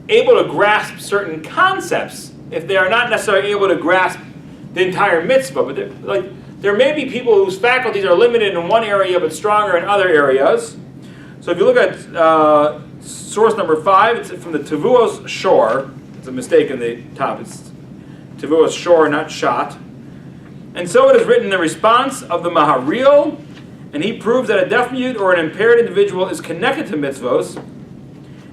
to grasp certain concepts, if they are not necessarily able to grasp the entire mitzvah, but there may be people whose faculties are limited in one area but stronger in other areas. So if you look at source number 5, it's from the Tevuos Shor. It's a mistake in the top. It's Tevuos Shor, not Shot. And so it is written in the response of the Maharil, and he proves that a deaf mute or an impaired individual is connected to mitzvahs,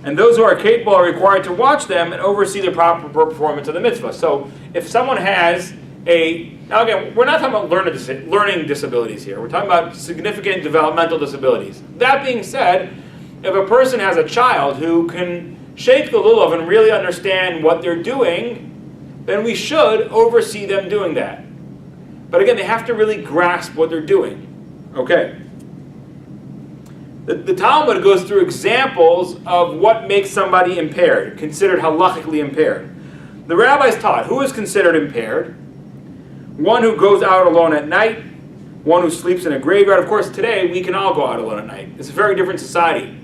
and those who are capable are required to watch them and oversee the proper performance of the mitzvah. So if someone has now again, we're not talking about learning disabilities here. We're talking about significant developmental disabilities. That being said, if a person has a child who can shake the lulav and really understand what they're doing, then we should oversee them doing that. But again, they have to really grasp what they're doing. Okay. The Talmud goes through examples of what makes somebody impaired, considered halachically impaired. The rabbis taught who is considered impaired: one who goes out alone at night, one who sleeps in a graveyard. Of course, today we can all go out alone at night. It's a very different society.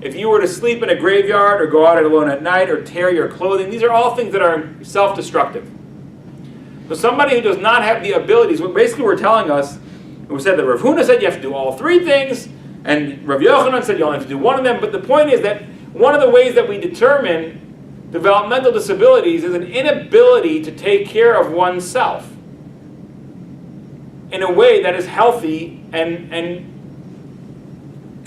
If you were to sleep in a graveyard or go out alone at night or tear your clothing, these are all things that are self-destructive. So somebody who does not have the abilities, what basically we're telling us, we said that Rav Huna said you have to do all 3 things, and Rav Yochanan said you only have to do one of them, but the point is that one of the ways that we determine developmental disabilities is an inability to take care of oneself in a way that is healthy and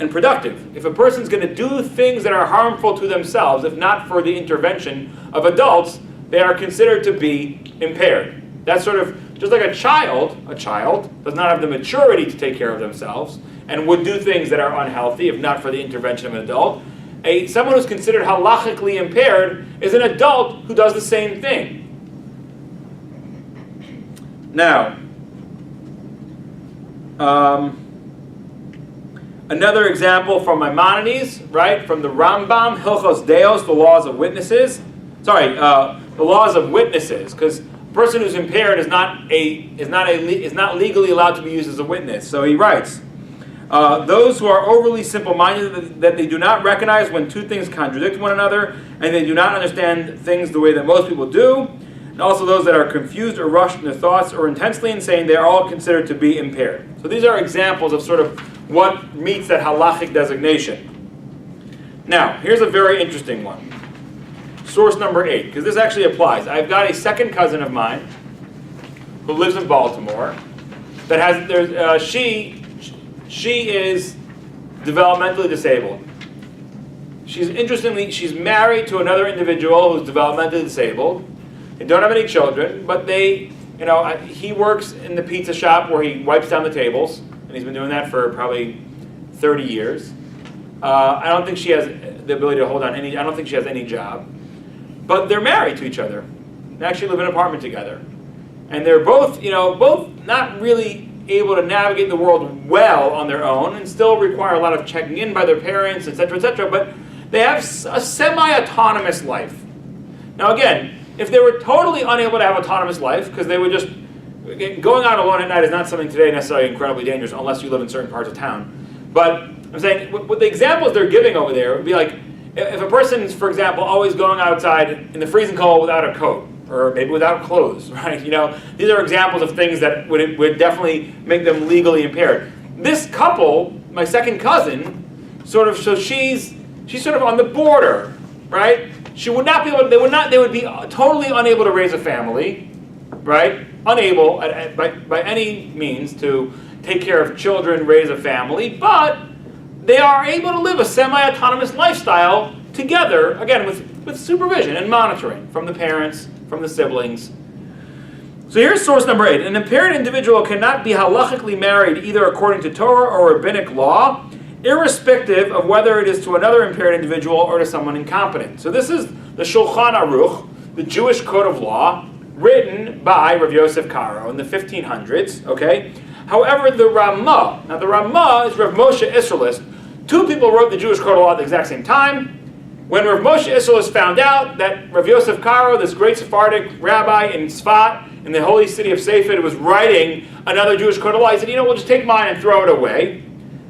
productive. If a person's going to do things that are harmful to themselves, if not for the intervention of adults, they are considered to be impaired. That's sort of just like a child does not have the maturity to take care of themselves and would do things that are unhealthy if not for the intervention of an adult. Someone who's considered halachically impaired is an adult who does the same thing. Now, another example from Maimonides, right, from the Rambam, Hilchos Deos, the laws of witnesses. The laws of witnesses, because a person who's impaired is not legally allowed to be used as a witness. So he writes, those who are overly simple-minded, that they do not recognize when 2 things contradict one another, and they do not understand things the way that most people do, and also those that are confused or rushed in their thoughts or intensely insane, they are all considered to be impaired. So these are examples of sort of what meets that halachic designation. Now, here's a very interesting one. Source number 8, because this actually applies. I've got a second cousin of mine who lives in Baltimore that has, she is developmentally disabled. She's married to another individual who's developmentally disabled. They don't have any children, but he works in the pizza shop where he wipes down the tables, and he's been doing that for probably 30 years. I don't think she has the ability to hold on I don't think she has any job. But they're married to each other. They actually live in an apartment together. And they're both not really able to navigate the world well on their own and still require a lot of checking in by their parents, etc., but they have a semi-autonomous life. Now again, if they were totally unable to have autonomous life, because they would just, going out alone at night is not something today necessarily incredibly dangerous unless you live in certain parts of town. But I'm saying, what the examples they're giving over there would be like, if a person's, for example, always going outside in the freezing cold without a coat, or maybe without clothes, right? You know, these are examples of things that would definitely make them legally impaired. This couple, my second cousin, sort of, so she's sort of on the border, right? She would not be able. They would be totally unable to raise a family, right? Unable by any means to take care of children, raise a family, but they are able to live a semi-autonomous lifestyle together, again, with supervision and monitoring from the parents, from the siblings. So here's source number 8. An impaired individual cannot be halachically married either according to Torah or rabbinic law, irrespective of whether it is to another impaired individual or to someone incompetent. So this is the Shulchan Aruch, the Jewish code of law, written by Rav Yosef Karo in the 1500s, okay? However, the Ramah, now the Ramah is Rav Moshe Isserles. Two people wrote the Jewish code of law at the exact same time. When Rav Moshe Isserles found out that Rav Yosef Karo, this great Sephardic rabbi in Sfat, in the holy city of Safed, was writing another Jewish code of law, he said, we'll just take mine and throw it away.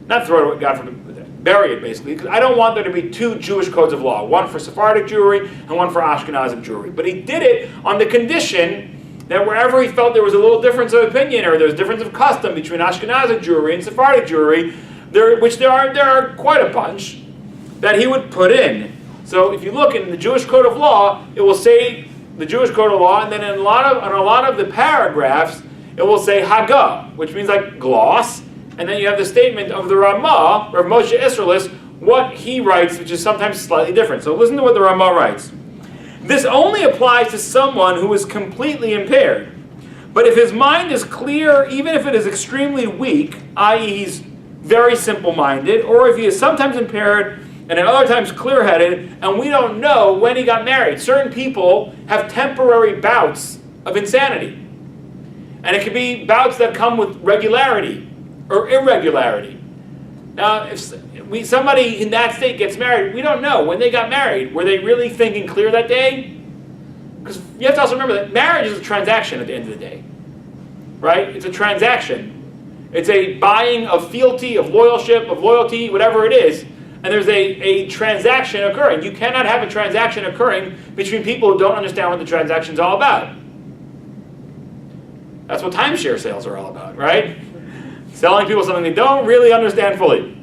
Not throw it away, God forbid, bury it basically, because I don't want there to be two Jewish codes of law, one for Sephardic Jewry and one for Ashkenazic Jewry. But he did it on the condition that wherever he felt there was a little difference of opinion or there was difference of custom between Ashkenazic Jewry and Sephardic Jewry, which there are quite a bunch, that he would put in. So if you look in the Jewish code of law, it will say the Jewish code of law, and then in a lot of the paragraphs, it will say Haggah, which means like gloss, and then you have the statement of the Ramah, Rav Moshe Isserles, what he writes, which is sometimes slightly different. So listen to what the Ramah writes. This only applies to someone who is completely impaired. But if his mind is clear, even if it is extremely weak, i.e. he's very simple-minded, or if he is sometimes impaired and at other times clear-headed, and we don't know when he got married. Certain people have temporary bouts of insanity. And it can be bouts that come with regularity or irregularity. Now, if somebody in that state gets married, we don't know when they got married. Were they really thinking clear that day? Because you have to also remember that marriage is a transaction at the end of the day. Right? It's a transaction. It's a buying of fealty, of loyalty, whatever it is. And there's a transaction occurring. You cannot have a transaction occurring between people who don't understand what the transaction's all about. That's what timeshare sales are all about, right? Selling people something they don't really understand fully.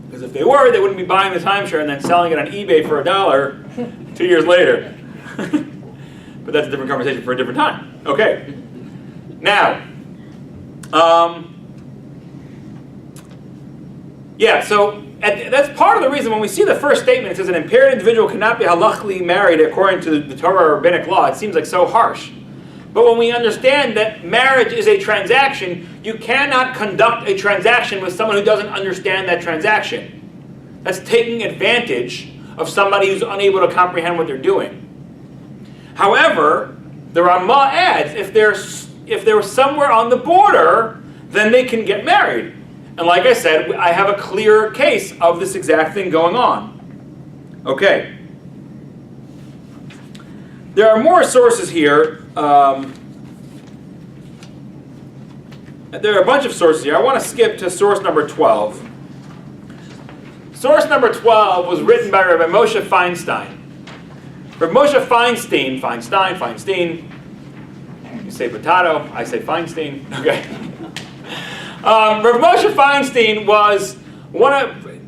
Because if they were, they wouldn't be buying the timeshare and then selling it on eBay for $1 2 years later. But that's a different conversation for a different time. Okay. Now, so that's part of the reason when we see the first statement, it says an impaired individual cannot be halachically married according to the Torah or rabbinic law. It seems like so harsh. But when we understand that marriage is a transaction, you cannot conduct a transaction with someone who doesn't understand that transaction. That's taking advantage of somebody who's unable to comprehend what they're doing. However, the Ramah adds, if they're somewhere on the border, then they can get married. And like I said, I have a clear case of this exact thing going on. Okay. There are more sources here. There are a bunch of sources here. I want to skip to source number 12. Source number 12 was written by Rabbi Moshe Feinstein. Rabbi Moshe Feinstein. You say potato, I say Feinstein. Okay. Rabbi Moshe Feinstein was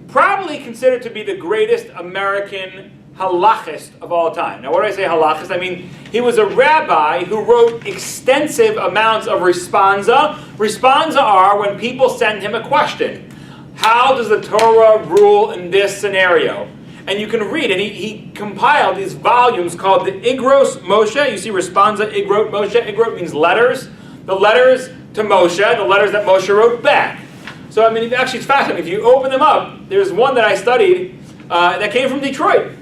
probably considered to be the greatest American halachist of all time. Now, what do I say halachist? I mean, he was a rabbi who wrote extensive amounts of responsa. Responsa are when people send him a question. How does the Torah rule in this scenario? And you can read, and he compiled these volumes called the Igros Moshe. You see responsa, Igrot Moshe. Igrot means letters. The letters to Moshe, the letters that Moshe wrote back. So, I mean, actually it's fascinating. If you open them up, there's one that I studied that came from Detroit.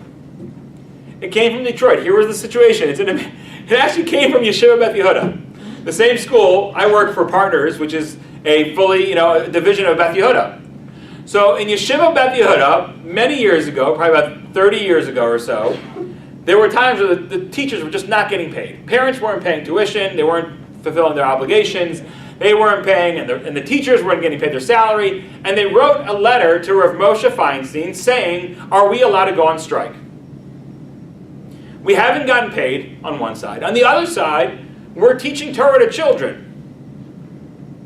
It came from Detroit. Here was the situation. It actually came from Yeshiva Beth Yehuda. The same school I worked for Partners, which is a fully, a division of Beth Yehuda. So in Yeshiva Beth Yehuda, many years ago, probably about 30 years ago or so, there were times where the teachers were just not getting paid. Parents weren't paying tuition. They weren't fulfilling their obligations. They weren't paying, and the teachers weren't getting paid their salary. And they wrote a letter to Rav Moshe Feinstein saying, are we allowed to go on strike? we haven't gotten paid on one side. On the other side, we're teaching Torah to children.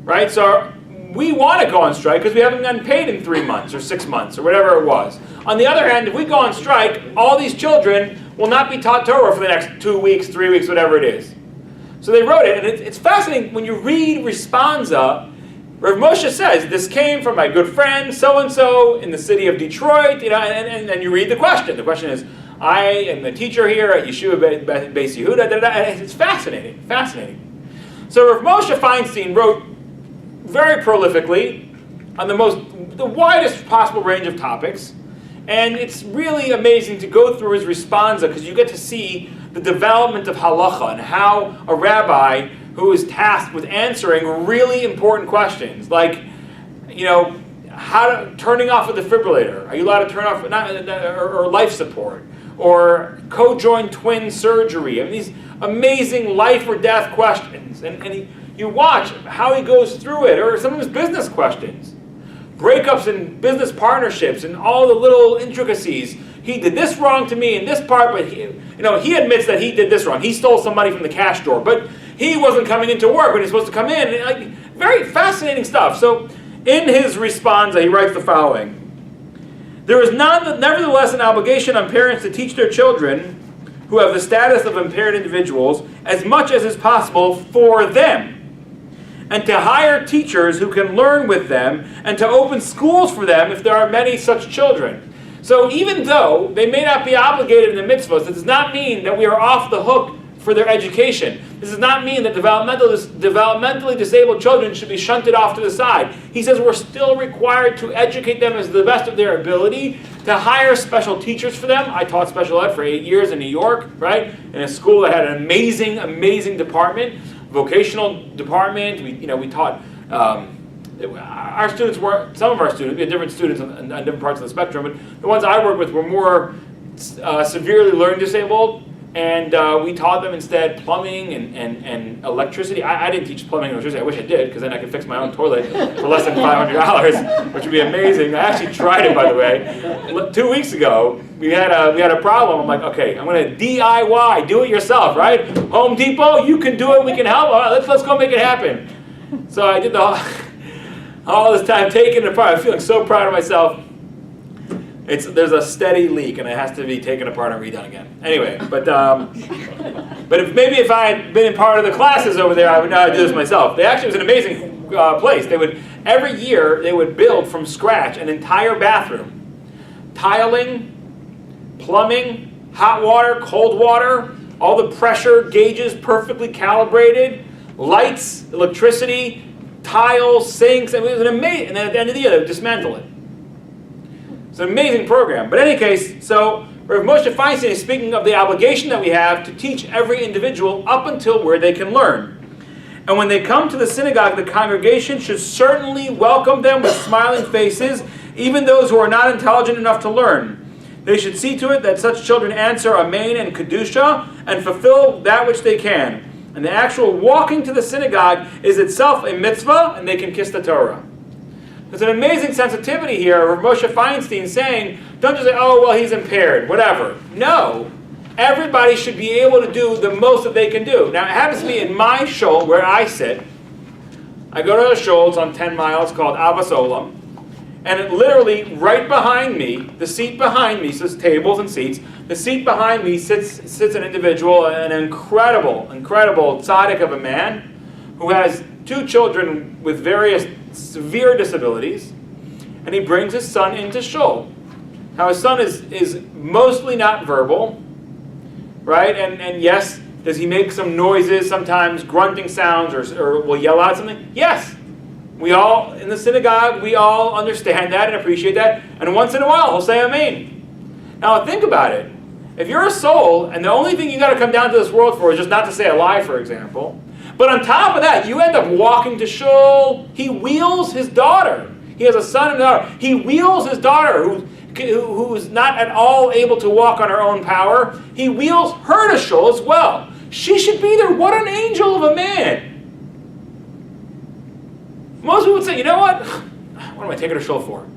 Right? So we want to go on strike because we haven't gotten paid in 3 months or 6 months or whatever it was. On the other hand, if we go on strike, all these children will not be taught Torah for the next 2 weeks, 3 weeks, whatever it is. So they wrote it, and it's fascinating when you read Responsa. Rav Moshe says, this came from my good friend so-and-so in the city of Detroit, and you read the question. The question is, I am the teacher here at Yeshiva Beis Yehuda, and it's fascinating, fascinating. So Rav Moshe Feinstein wrote very prolifically on the widest possible range of topics, and it's really amazing to go through his responsa because you get to see the development of halacha and how a rabbi who is tasked with answering really important questions, like, turning off a defibrillator. Are you allowed to turn off, or life support, or co-joined twin surgery? I mean, these amazing life or death questions, and you watch how he goes through it, or some of his business questions, breakups in business partnerships, and all the little intricacies. He did this wrong to me in this part, but he admits that he did this wrong. He stole some money from the cash drawer, but he wasn't coming into work when he was supposed to come in. Like, very fascinating stuff. So in his responsa, he writes the following. There is nevertheless an obligation on parents to teach their children who have the status of impaired individuals as much as is possible for them, and to hire teachers who can learn with them, and to open schools for them if there are many such children. So even though they may not be obligated in the mitzvahs, it does not mean that we are off the hook for their education. This does not mean that developmentally disabled children should be shunted off to the side. He says we're still required to educate them as the best of their ability, to hire special teachers for them. I taught special ed for 8 years in New York, right? In a school that had an amazing, amazing department, vocational department. We taught. Our students were, some of our students, we had different students on different parts of the spectrum, but the ones I worked with were more severely learning disabled, and we taught them instead plumbing and electricity. I didn't teach plumbing and electricity. I wish I did, because then I could fix my own toilet for less than $500, which would be amazing. I actually tried it, by the way. 2 weeks ago, we had a problem. I'm like, okay, I'm going to DIY, do it yourself, right? Home Depot, you can do it, we can help. Let's go make it happen. So I did all this time taking it apart. I'm feeling so proud of myself. There's a steady leak, and it has to be taken apart and redone again. Anyway, but if I had been in part of the classes over there, I would know how to do this myself. It was an amazing place. Every year they would build from scratch an entire bathroom, tiling, plumbing, hot water, cold water, all the pressure gauges perfectly calibrated, lights, electricity, tiles, sinks. It was an amazing. And then at the end of the year, they would dismantle it. It's an amazing program. But in any case, so Rav Moshe Feinstein is speaking of the obligation that we have to teach every individual up until where they can learn. And when they come to the synagogue, the congregation should certainly welcome them with smiling faces, even those who are not intelligent enough to learn. They should see to it that such children answer Amen and Kedusha and fulfill that which they can. And the actual walking to the synagogue is itself a mitzvah, and they can kiss the Torah. There's an amazing sensitivity here of Moshe Feinstein saying, don't just say, oh, well, he's impaired, whatever. No. Everybody should be able to do the most that they can do. Now, it happens to be in my shul, where I sit. I go to a shul, it's on 10 miles, called Avos Olam. And it literally, right behind me, the seat behind me, so there's tables and seats, the seat behind me sits an individual, an incredible tzaddik of a man, who has 2 children with various severe disabilities, and he brings his son into shul. Now his son is mostly not verbal, right? And yes, does he make some noises, sometimes grunting sounds, or will yell out something? Yes. We all, in the synagogue, we all understand that and appreciate that, and once in a while he'll say Amen. Now think about it. If you're a soul, and the only thing you got to come down to this world for is just not to say a lie, for example, but on top of that, you end up walking to shul. He wheels his daughter. He has a son and a daughter. He wheels his daughter, who's not at all able to walk on her own power. He wheels her to shul as well. She should be there. What an angel of a man. Most people would say, you know what? What am I taking her to shul for?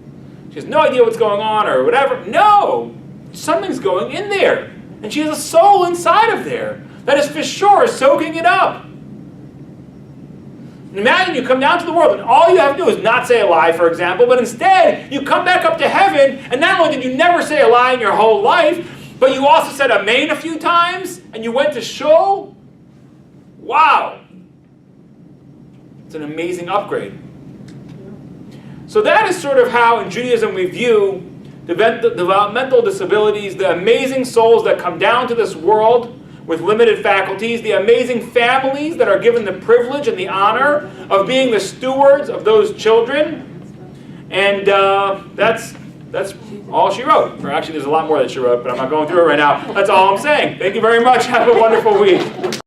She has no idea what's going on or whatever. No! Something's going in there. And she has a soul inside of there that is for sure soaking it up. And imagine you come down to the world and all you have to do is not say a lie, for example, but instead you come back up to heaven and not only did you never say a lie in your whole life, but you also said amen a few times and you went to shul. Wow. It's an amazing upgrade. So that is sort of how in Judaism we view developmental disabilities, the amazing souls that come down to this world with limited faculties, the amazing families that are given the privilege and the honor of being the stewards of those children. And that's all she wrote. Or actually, there's a lot more that she wrote, but I'm not going through it right now. That's all I'm saying. Thank you very much. Have a wonderful week.